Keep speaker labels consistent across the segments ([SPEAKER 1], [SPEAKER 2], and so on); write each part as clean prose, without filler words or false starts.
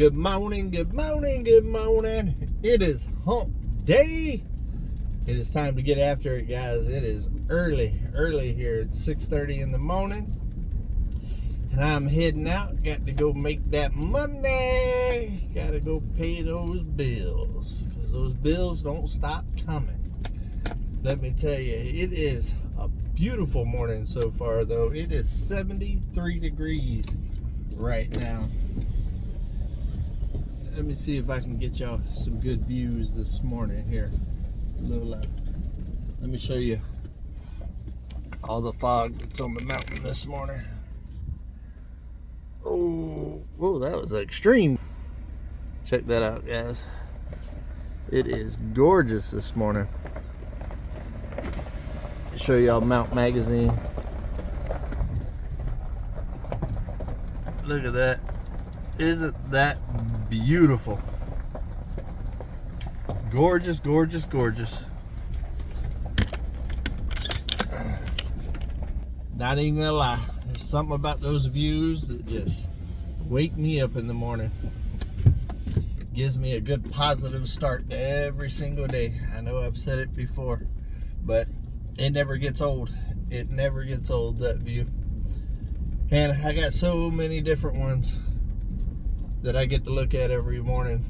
[SPEAKER 1] Good morning, good morning, good morning. It is hump day. It is time to get after it, guys. It is early here. It's 6:30 in the morning. And I'm heading out. Got to go make that money. Got to go pay those bills. Because those bills don't stop coming. Let me tell you, it is a beautiful morning so far, though. It is 73 degrees right now. Let me see if I can get y'all some good views this morning here. It's a little let me show you all the fog that's on the mountain this morning. Oh, whoa, that was extreme. Check that out, guys. It is gorgeous this morning. I'll show y'all Mount Magazine. Look at that. Isn't that beautiful? Gorgeous, gorgeous, gorgeous. Not even gonna lie, there's something about those views that just wake me up in the morning. Gives me a good positive start to every single day. I know I've said it before, but it never gets old. It never gets old, that view. And I got so many different ones that I get to look at every morning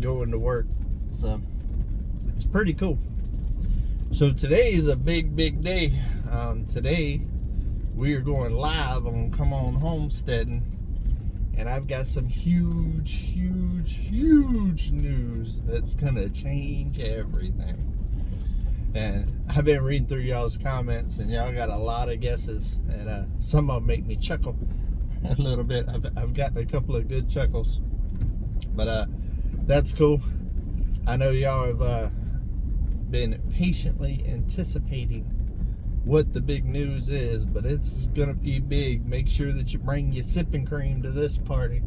[SPEAKER 1] going to work. So it's pretty cool. So today is a big day. Today we are going live on Come On Homesteading, and I've got some huge news that's gonna change everything. And I've been reading through y'all's comments, and y'all got a lot of guesses, and some of them make me chuckle a little bit. I've gotten a couple of good chuckles, but that's cool. I know y'all have been patiently anticipating what the big news is, but it's gonna be big. Make sure that you bring your sipping cream to this party,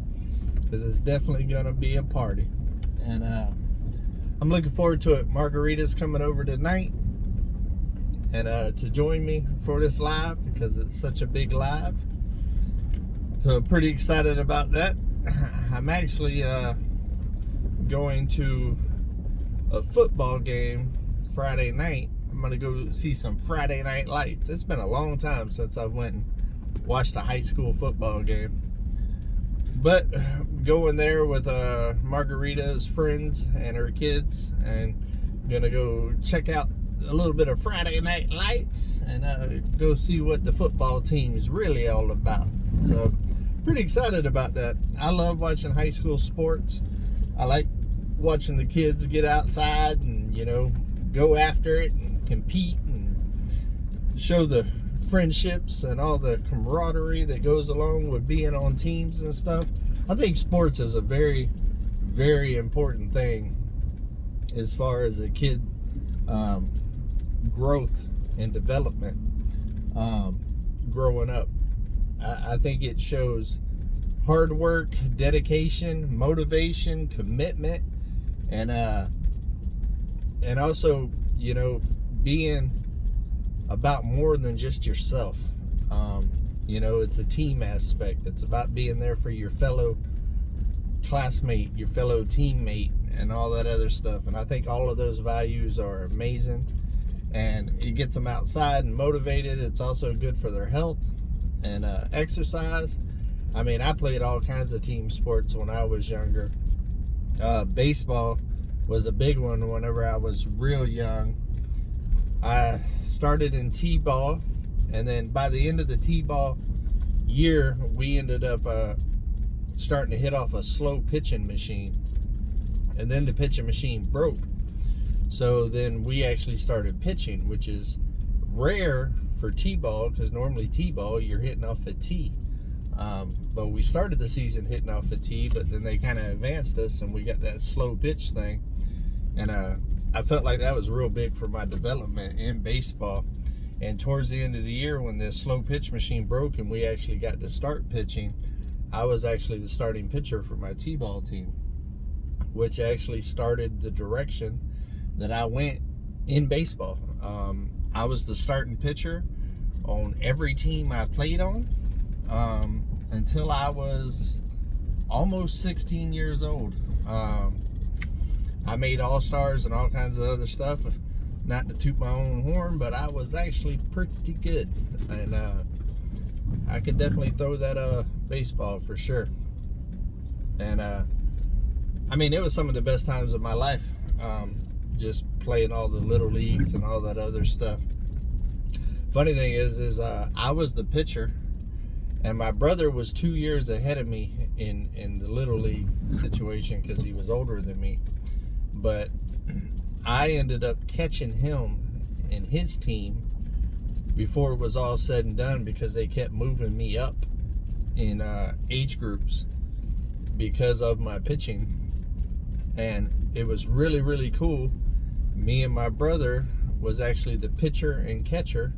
[SPEAKER 1] because it's definitely gonna be a party. And I'm looking forward to it. Margarita's coming over tonight and to join me for this live, because it's such a big live. So I'm pretty excited about that. I'm actually going to a football game Friday night. I'm going to go see some Friday Night Lights. It's been a long time since I went and watched a high school football game. But going there with Margarita's friends and her kids, and going to go check out a little bit of Friday Night Lights and go see what the football team is really all about. So pretty excited about that. I love watching high school sports. I like watching the kids get outside and, you know, go after it and compete and show the friendships and all the camaraderie that goes along with being on teams and stuff. I think sports is a very important thing as far as a kid growth and development growing up. I think it shows hard work, dedication, motivation, commitment, and also, you know, being about more than just yourself. You know, it's a team aspect. It's about being there for your fellow classmate, your fellow teammate, and all that other stuff. And I think all of those values are amazing, and it gets them outside and motivated. It's also good for their health and exercise. I mean, I played all kinds of team sports when I was younger. Baseball was a big one whenever I was real young. I started in T-ball, and then by the end of the T-ball year, we ended up starting to hit off a slow pitching machine, and then the pitching machine broke. So then we actually started pitching, which is rare for T-ball, because normally T-ball you're hitting off a tee. But we started the season hitting off a tee, but then they kind of advanced us and we got that slow pitch thing. And I felt like that was real big for my development in baseball. And towards the end of the year, when this slow pitch machine broke and we actually got to start pitching, I was actually the starting pitcher for my T-ball team, which actually started the direction that I went in baseball. I was the starting pitcher on every team I played on until I was almost 16 years old. I made all-stars and all kinds of other stuff. Not to toot my own horn, but I was actually pretty good. And I could definitely throw that baseball for sure. And I mean, it was some of the best times of my life. Just playing all the little leagues and all that other stuff. Funny thing is I was the pitcher, and my brother was 2 years ahead of me in the little league situation because he was older than me. But I ended up catching him and his team before it was all said and done, because they kept moving me up in age groups because of my pitching. And it was really, really cool. Me and my brother was actually the pitcher and catcher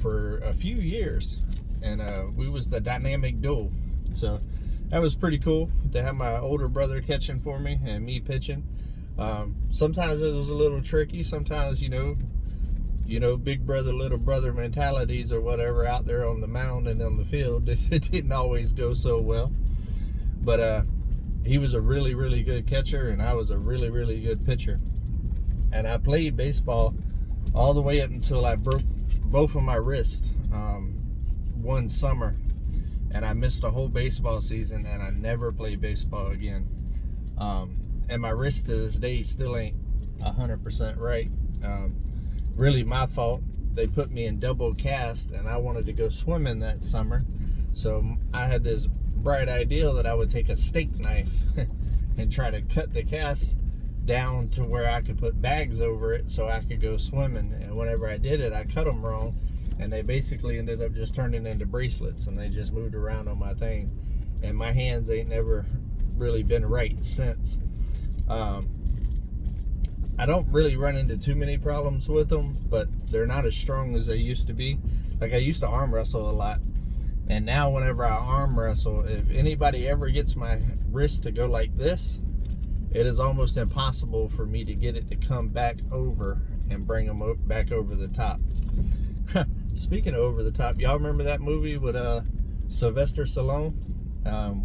[SPEAKER 1] for a few years, and we was the dynamic duo. So that was pretty cool to have my older brother catching for me and me pitching. Sometimes it was a little tricky. Sometimes, you know, big brother, little brother mentalities or whatever out there on the mound and on the field. It didn't always go so well. But he was a really, really good catcher, and I was a really, really good pitcher. And I played baseball all the way up until I broke both of my wrists one summer. And I missed a whole baseball season, and I never played baseball again. And my wrist to this day still ain't 100% right. Really my fault. They put me in double cast, and I wanted to go swimming that summer. So I had this bright idea that I would take a steak knife and try to cut the cast down to where I could put bags over it so I could go swimming. And whenever I did it, I cut them wrong, and they basically ended up just turning into bracelets, and they just moved around on my thing. And my hands ain't never really been right since. I don't really run into too many problems with them, but they're not as strong as they used to be. Like, I used to arm wrestle a lot, and now whenever I arm wrestle, if anybody ever gets my wrist to go like this, it is almost impossible for me to get it to come back over and bring them back over the top. Speaking of over the top, y'all remember that movie with Sylvester Stallone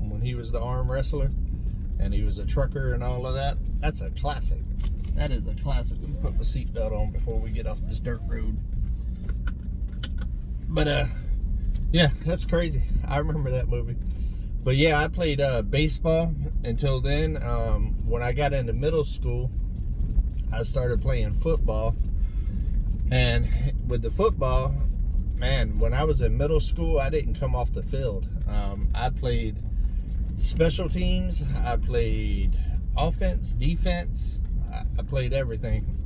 [SPEAKER 1] when he was the arm wrestler and he was a trucker and all of that? That's a classic. That is a classic. Let me put my seatbelt on before we get off this dirt road. But yeah, that's crazy. I remember that movie. But yeah, I played baseball until then. When I got into middle school, I started playing football. And with the football, man, when I was in middle school, I didn't come off the field. I played special teams. I played offense, defense. I played everything.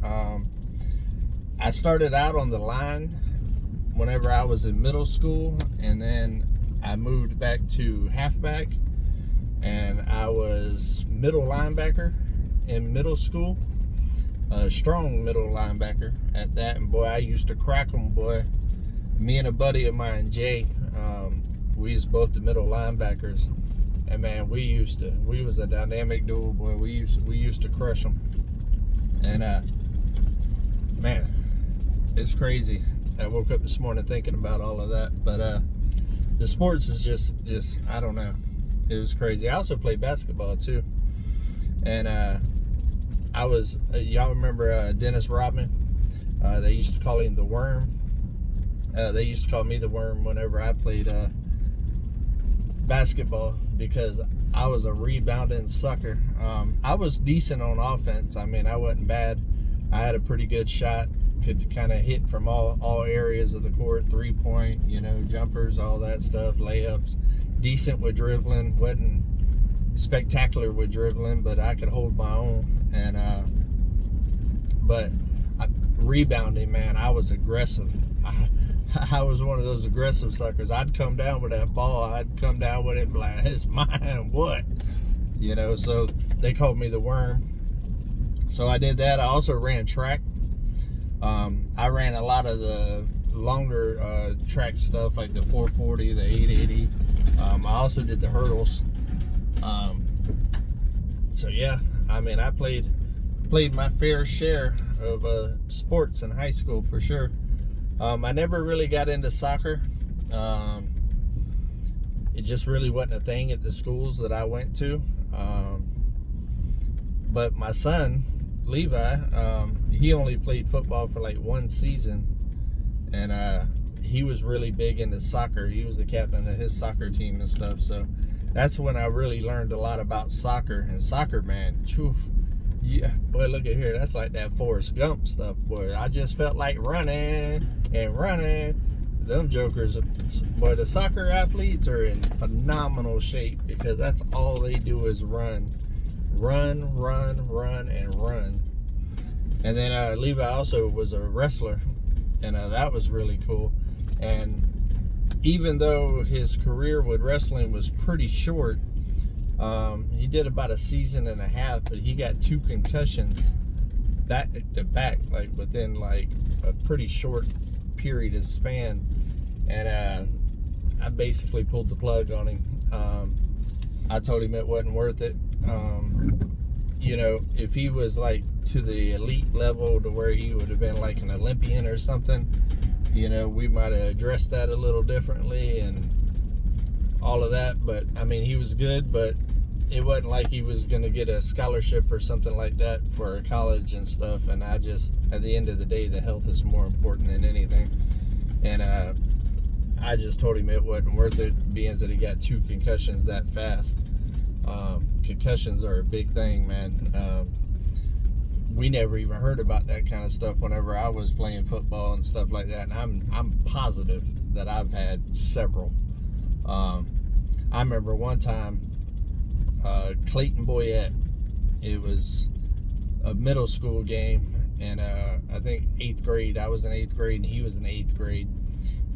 [SPEAKER 1] I started out on the line whenever I was in middle school, and then I moved back to halfback, and I was middle linebacker in middle school. A strong middle linebacker at that, and boy, I used to crack them, boy. Me and a buddy of mine, Jay, we was both the middle linebackers, and man, we was a dynamic duo, boy. We used to crush them. And man, it's crazy. I woke up this morning thinking about all of that. But the sports is just I don't know, it was crazy. I also played basketball too, and I was y'all remember Dennis Rodman? They used to call him the Worm. They used to call me the Worm whenever I played basketball, because I was a rebounding sucker. I was decent on offense. I mean, I wasn't bad. I had a pretty good shot. Could kind of hit from all areas of the court, 3-point, you know, jumpers, all that stuff, layups. Decent with dribbling. Wasn't spectacular with dribbling, but I could hold my own. And but rebounding, man, I was aggressive. I was one of those aggressive suckers. I'd come down with that ball. I'd come down with it and be like, it's mine, what? You know, so they called me the Worm. So I did that. I also ran track. I ran a lot of the longer track stuff, like the 440, the 880. I also did the hurdles. So yeah, I mean, I played my fair share of sports in high school for sure. I never really got into soccer. it just really wasn't a thing at the schools that I went to. But my son, Levi, he only played football for like one season, and he was really big into soccer. He was the captain of his soccer team and stuff. So that's when I really learned a lot about soccer. And soccer, man, phew, yeah, boy, look at here. That's like that Forrest Gump stuff, boy. I just felt like running and running. Them jokers, boy, the soccer athletes are in phenomenal shape because that's all they do is run. Run, run, run, and run. And then Levi also was a wrestler, and that was really cool. And even though his career with wrestling was pretty short, he did about a season and a half, but he got 2 concussions back to back, like within like a pretty short period of span. And I basically pulled the plug on him. I told him it wasn't worth it. You know, if he was like to the elite level to where he would have been like an Olympian or something, you know, we might have addressed that a little differently and all of that. But I mean, he was good, but it wasn't like he was going to get a scholarship or something like that for college and stuff. And I just, at the end of the day, the health is more important than anything. And I just told him it wasn't worth it, being that he got 2 concussions that fast. Concussions are a big thing, man. We never even heard about that kind of stuff whenever I was playing football and stuff like that. And I'm positive that I've had several. I remember one time, Clayton Boyette, it was a middle school game, and I think 8th grade. I was in 8th grade and he was in 8th grade,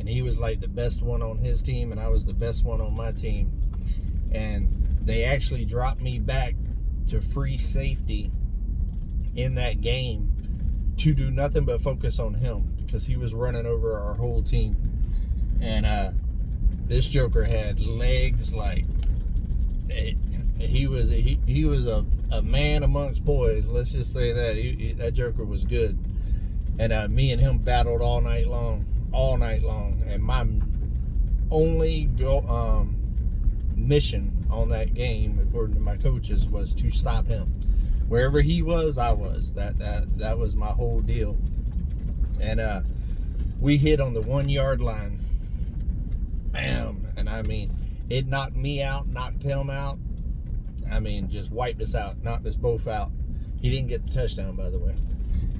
[SPEAKER 1] and he was like the best one on his team and I was the best one on my team. And they actually dropped me back to free safety in that game to do nothing but focus on him because he was running over our whole team. And this joker had legs like he was a man amongst boys. Let's just say that that joker was good. And me and him battled all night long. And my only mission on that game, according to my coaches, was to stop him. Wherever he was, I was. That was my whole deal. And we hit on the 1 yard line. Bam! And I mean, it knocked me out, knocked him out. I mean, just wiped us out, knocked us both out. He didn't get the touchdown, by the way.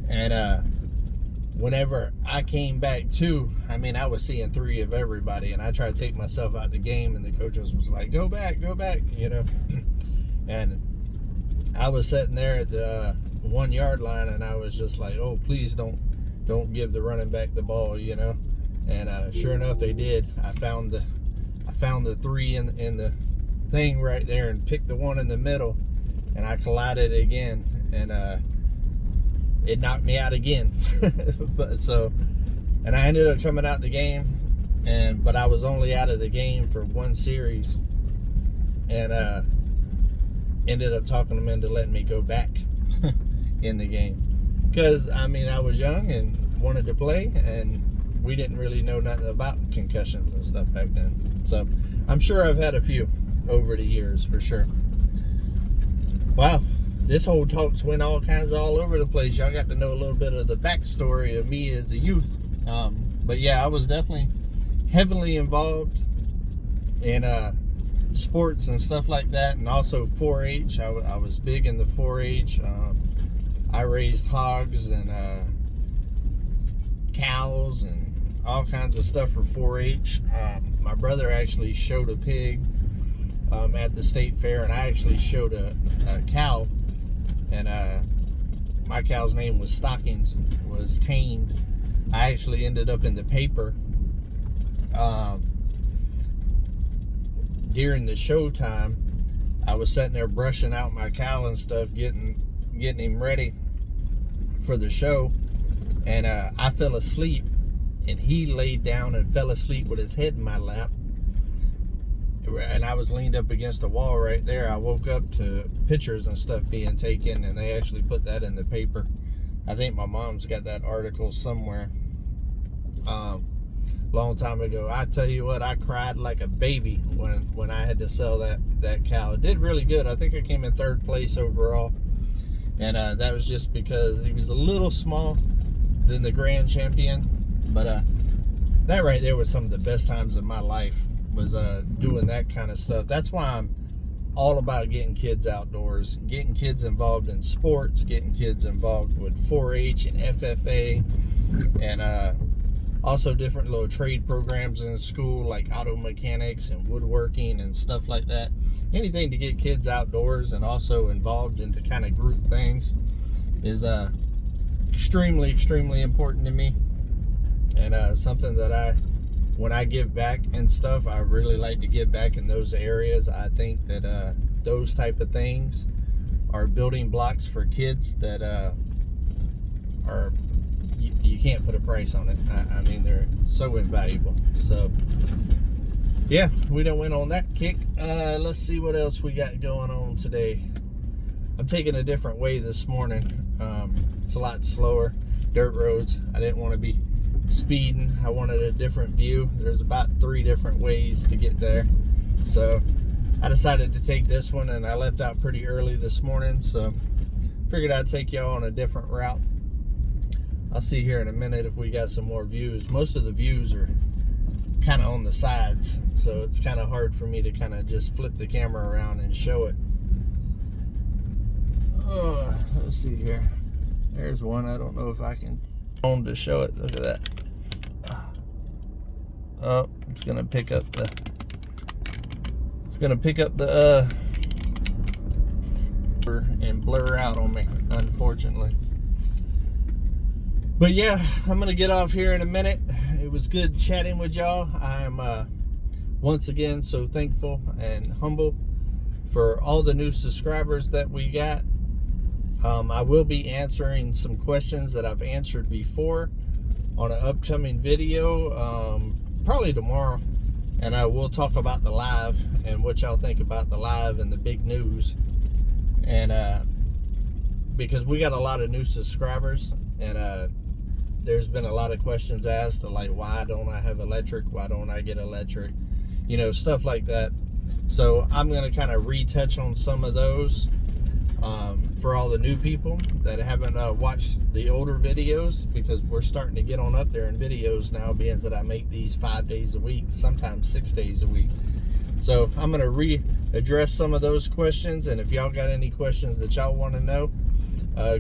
[SPEAKER 1] And whenever I came back to, I mean, I was seeing 3 of everybody, and I tried to take myself out the game, and the coaches was like, go back, you know. And I was sitting there at the 1 yard line, and I was just like, oh, please don't give the running back the ball, you know. And sure enough, they did. I found the 3 in the thing right there and picked the one in the middle, and I collided again, and it knocked me out again. And I ended up coming out the game, but I was only out of the game for 1 series, and ended up talking them into letting me go back in the game, because I mean, I was young and wanted to play, and we didn't really know nothing about concussions and stuff back then. So I'm sure I've had a few over the years for sure. Wow, this whole talk's went all over the place. Y'all got to know a little bit of the backstory of me as a youth. But yeah, I was definitely heavily involved in sports and stuff like that, and also 4-H. I was big in the 4-H. I raised hogs and cows and all kinds of stuff for 4-H. My brother actually showed a pig at the state fair, and I actually showed a cow, and my cow's name was Stockings, was tamed. I actually ended up in the paper during the show time. I was sitting there brushing out my cow and stuff, getting him ready for the show, and I fell asleep, and he laid down and fell asleep with his head in my lap, and I was leaned up against the wall right there. I woke up to pictures and stuff being taken, and they actually put that in the paper. I think my mom's got that article somewhere. long time ago. I tell you what, I cried like a baby when I had to sell that cow. It did really good. I think I came in 3rd place overall, and that was just because he was a little small than the grand champion. But that right there was some of the best times of my life, was doing that kind of stuff. That's why I'm all about getting kids outdoors, getting kids involved in sports, getting kids involved with 4-H and FFA, and also different little trade programs in school like auto mechanics and woodworking and stuff like that. Anything to get kids outdoors and also involved into kind of group things is extremely, extremely important to me, and something that when I give back and stuff, I really like to give back in those areas. I think that those type of things are building blocks for kids that are, you can't put a price on it. I mean, they're so invaluable. So yeah, we done went on that kick. Let's see what else we got going on today. I'm taking a different way this morning. It's a lot slower, dirt roads. I didn't want to be speeding. I wanted a different view. There's about 3 different ways to get there, so I decided to take this one, and I left out pretty early this morning, so figured I'd take y'all on a different route. I'll see here in a minute if we got some more views. Most of the views are kind of on the sides, so it's kind of hard for me to kind of just flip the camera around and show it. Let's see here. There's one. I don't know if I can to show it. Look at that. Oh, it's gonna pick up the and blur out on me, unfortunately. But yeah, I'm gonna get off here in a minute. It was good chatting with y'all. I'm once again so thankful and humble for all the new subscribers that we got. I will be answering some questions that I've answered before on an upcoming video, probably tomorrow, and I will talk about the live and what y'all think about the live and the big news. And because we got a lot of new subscribers, and there's been a lot of questions asked, like, why don't I have electric? Why don't I get electric? You know, stuff like that. So I'm going to kind of retouch on some of those. For all the new people that haven't watched the older videos, because we're starting to get on up there in videos now, being that I make these 5 days a week, sometimes 6 days a week. So I'm going to readdress some of those questions, and if y'all got any questions that y'all want to know,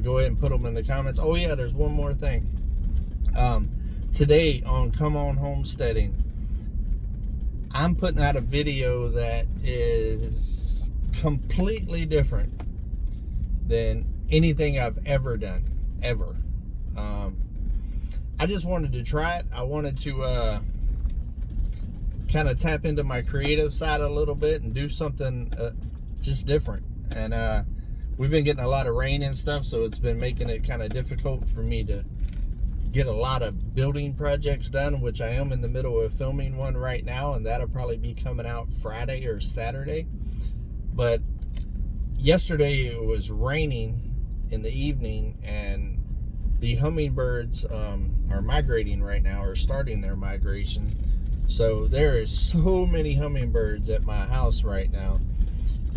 [SPEAKER 1] go ahead and put them in the comments. Oh yeah, there's one more thing. Today on Come On Homesteading, I'm putting out a video that is completely different than anything I've ever done, ever. I just wanted to try it. I wanted to kind of tap into my creative side a little bit and do something just different. And we've been getting a lot of rain and stuff, so it's been making it kind of difficult for me to get a lot of building projects done, which I am in the middle of filming one right now, and that'll probably be coming out Friday or Saturday. But yesterday it was raining in the evening, and the hummingbirds are migrating right now, or starting their migration. So there is so many hummingbirds at my house right now.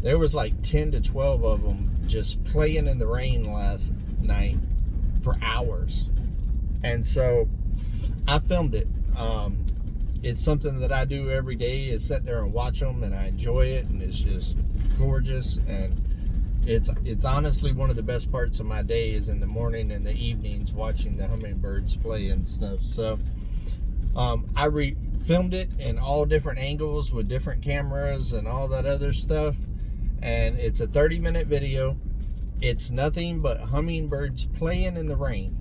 [SPEAKER 1] There was like 10 to 12 of them just playing in the rain last night for hours. And so I filmed it. It's something that I do every day, is sit there and watch them, and I enjoy it, and it's just gorgeous. And it's honestly one of the best parts of my day, is in the morning and the evenings watching the hummingbirds play and stuff. So I filmed it in all different angles with different cameras and all that other stuff, and it's a 30-minute video. It's nothing but hummingbirds playing in the rain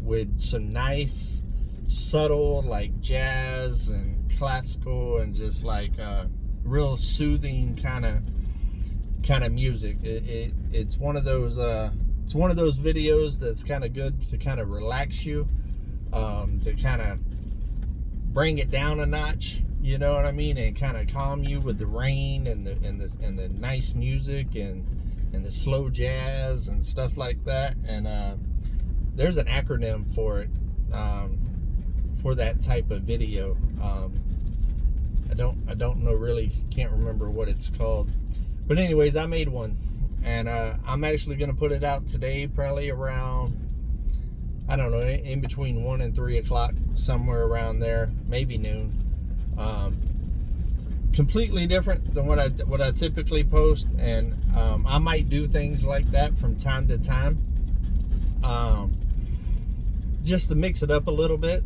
[SPEAKER 1] with some nice subtle like jazz and classical and just like real soothing kind of music. It's one of those videos that's kind of good to kind of relax you, to kind of bring it down a notch, you know what I mean, and kind of calm you with the rain and the nice music and the slow jazz and stuff like that. And there's an acronym for it, for that type of video. I don't know, really can't remember what it's called, but anyways, I made one, and I'm actually going to put it out today, probably around, I don't know, in between 1 and 3 o'clock, somewhere around there, maybe noon. Completely different than what I typically post, and I might do things like that from time to time, just to mix it up a little bit.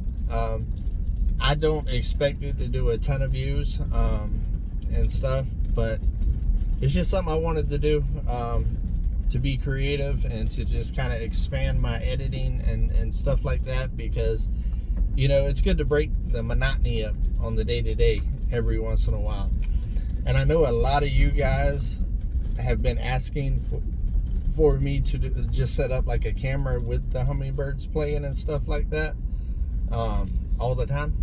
[SPEAKER 1] I don't expect it to do a ton of views and stuff, but it's just something I wanted to do, to be creative and to just kind of expand my editing and stuff like that, because, you know, it's good to break the monotony up on the day-to-day every once in a while. And I know a lot of you guys have been asking for me to just set up like a camera with the hummingbirds playing and stuff like that all the time.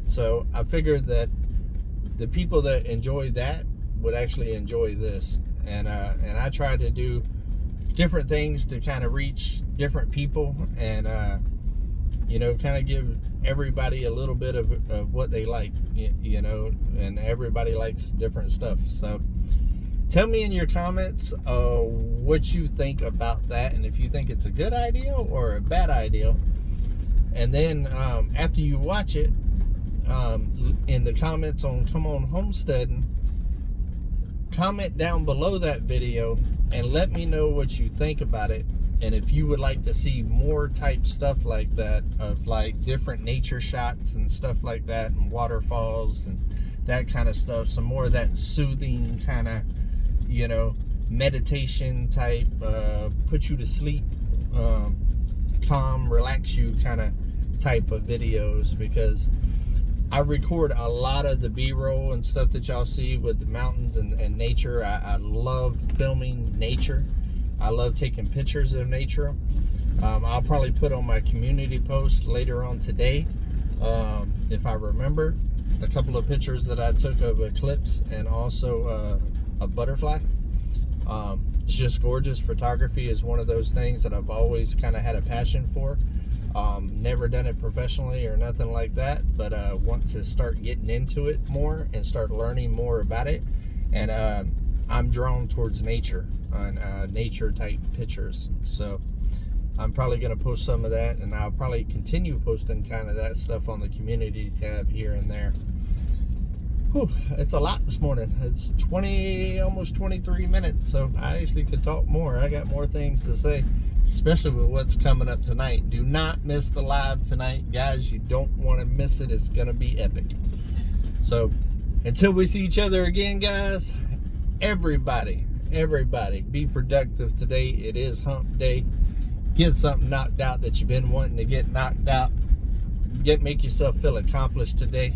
[SPEAKER 1] So I figured that the people that enjoy that would actually enjoy this, and I try to do different things to kind of reach different people, and you know, kind of give everybody a little bit of what they like, you know, and everybody likes different stuff. So tell me in your comments what you think about that, and if you think it's a good idea or a bad idea. And then after you watch it, in the comments on Come On Homesteading, comment down below that video and let me know what you think about it, and if you would like to see more type stuff like that, of like different nature shots and stuff like that, and waterfalls and that kind of stuff, some more of that soothing kind of, you know, meditation type, put you to sleep, calm, relax you kind of type of videos, because I record a lot of the B-roll and stuff that y'all see with the mountains and nature. I love filming nature. I love taking pictures of nature. I'll probably put on my community post later on today, if I remember, a couple of pictures that I took of eclipse and also a butterfly. It's just gorgeous. Photography is one of those things that I've always kind of had a passion for. Never done it professionally or nothing like that, but want to start getting into it more and start learning more about it. And I'm drawn towards nature and nature type pictures, so I'm probably going to post some of that, and I'll probably continue posting kind of that stuff on the community tab here and there. Whew, it's a lot this morning. It's almost 23 minutes, so I actually could talk more. I got more things to say, especially with what's coming up tonight. Do not miss the live tonight, guys. You don't want to miss it. It's going to be epic. So until we see each other again, guys, everybody be productive today. It is hump day. Get something knocked out that you've been wanting to get knocked out. Make yourself feel accomplished today.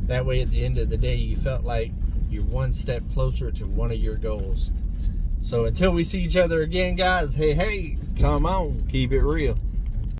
[SPEAKER 1] That way at the end of the day you felt like you're one step closer to one of your goals. So until we see each other again, guys, hey, come on, keep it real.